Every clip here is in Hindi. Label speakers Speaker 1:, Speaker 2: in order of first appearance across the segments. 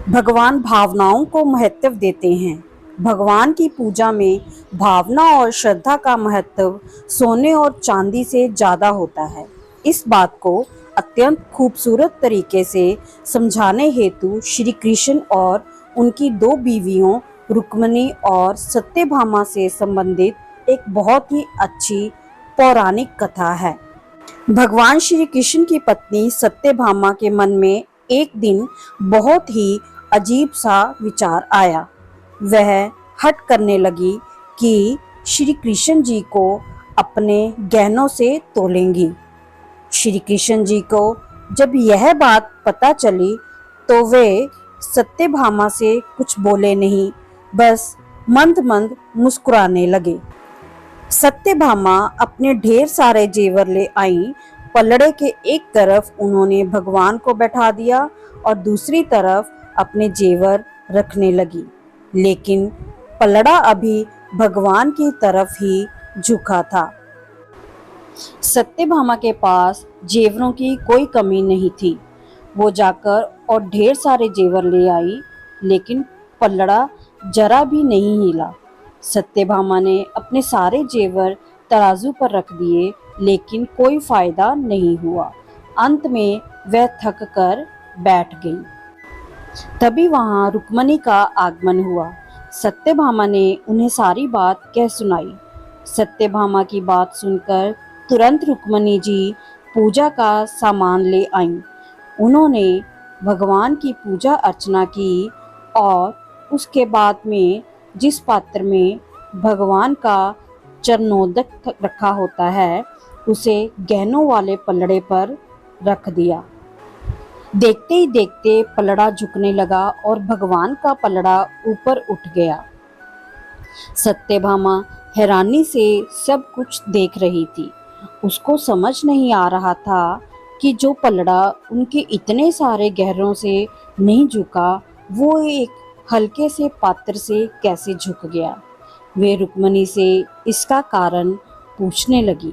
Speaker 1: भगवान भावनाओं को महत्व देते हैं। भगवान की पूजा में भावना और श्रद्धा का महत्व सोने और चांदी से ज़्यादा होता है। इस बात को अत्यंत खूबसूरत तरीके से समझाने हेतु श्री कृष्ण और उनकी दो बीवियों रुक्मिणी और सत्यभामा से संबंधित एक बहुत ही अच्छी पौराणिक कथा है। भगवान श्री कृष्ण की पत्नी सत्यभामा के मन में एक दिन बहुत ही अजीब सा विचार आया। वह हठ करने लगी कि श्री कृष्ण जी को अपने गहनों से तोलेंगी। श्री कृष्ण जी को जब यह बात पता चली तो वे सत्यभामा से कुछ बोले नहीं, बस मंद मंद मुस्कुराने लगे। सत्यभामा अपने ढेर सारे जेवर ले आई। पलड़े के एक तरफ उन्होंने भगवान को बैठा दिया और दूसरी तरफ अपने जेवर रखने लगी, लेकिन पलड़ा अभी भगवान की तरफ ही झुका था। सत्यभामा के पास जेवरों की कोई कमी नहीं थी। वो जाकर और ढेर सारे जेवर ले आई, लेकिन पलड़ा जरा भी नहीं हिला। सत्यभामा ने अपने सारे जेवर तराजू पर रख दिए, लेकिन कोई फायदा नहीं हुआ। अंत में वह थक कर बैठ गई। तभी वहां रुक्मिणी का आगमन हुआ। सत्यभामा ने उन्हें सारी बात कह सुनाई। सत्यभामा की बात सुनकर तुरंत रुक्मिणी जी पूजा का सामान ले आईं। उन्होंने भगवान की पूजा अर्चना की और उसके बाद में जिस पात्र में भगवान का चरणोदक रखा होता है, उसे गहनों वाले पलड़े पर रख दिया। देखते ही देखते पलड़ा झुकने लगा और भगवान का पलड़ा ऊपर उठ गया। सत्यभामा हैरानी से सब कुछ देख रही थी। उसको समझ नहीं आ रहा था कि जो पलड़ा उनके इतने सारे गहनों से नहीं झुका, वो एक हल्के से पात्र से कैसे झुक गया। वे रुक्मिणी से इसका कारण पूछने लगी।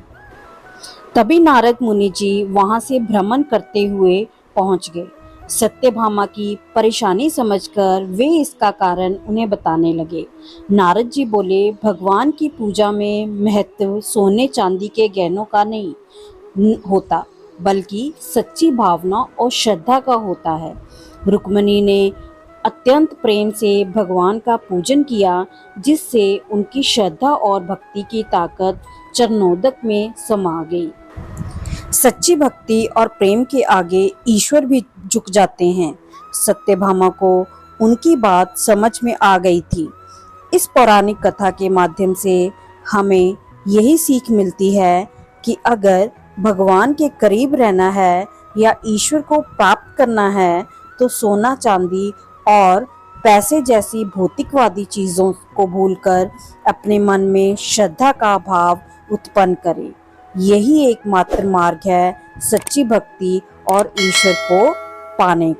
Speaker 1: तभी नारद मुनि जी वहां से भ्रमण करते हुए पहुंच गए। सत्यभामा की परेशानी समझकर वे इसका कारण उन्हें बताने लगे। नारद जी बोले, भगवान की पूजा में महत्व सोने चांदी के गहनों का नहीं होता, बल्कि सच्ची भावना और श्रद्धा का होता है। रुक्मिणी ने अत्यंत प्रेम से भगवान का पूजन किया, जिससे उनकी श्रद्धा और भक्ति की ताकत चरणोदक में समा गई। सच्ची भक्ति और प्रेम के आगे ईश्वर भी झुक जाते हैं। सत्यभामा को उनकी बात समझ में आ गई थी। इस पौराणिक कथा के माध्यम से हमें यही सीख मिलती है कि अगर भगवान के करीब रहना है या ईश्वर को प्राप्त करना है, तो सोना चांदी और पैसे जैसी भौतिकवादी चीज़ों को भूलकर अपने मन में श्रद्धा का भाव उत्पन्न करें। यही एकमात्र मार्ग है सच्ची भक्ति और ईश्वर को पाने का।